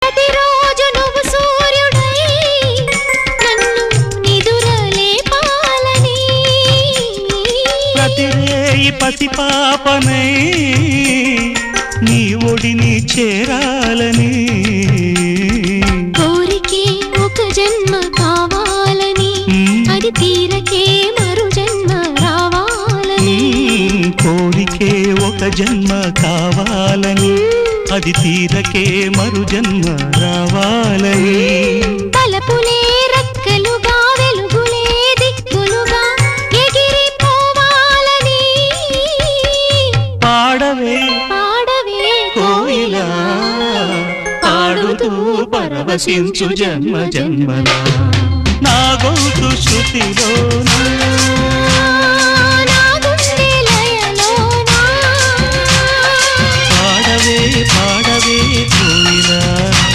ప్రతిరోజు నువ్వు సూర్యుడై నన్ను నిదురలేపాలని ప్రతిరేయి పసిపాపనై నీ ఒడిని చేరాలని కోరికే ఒక జన్మ కావాలని అది తీరకే మరు జన్మ రావాలని కోరికే ఒక జన్మ కావాలని అది తీరకే మరు జన్మ రావాలని తలపులే రెక్కలుగా వెలుగులే దిక్కులుగా ఎగిరిపోవాలని పాడవే పాడవే కోయిలా పాడుతూ పరవశించు జన్మ జన్మలా నా గొంతు శృతిలోనా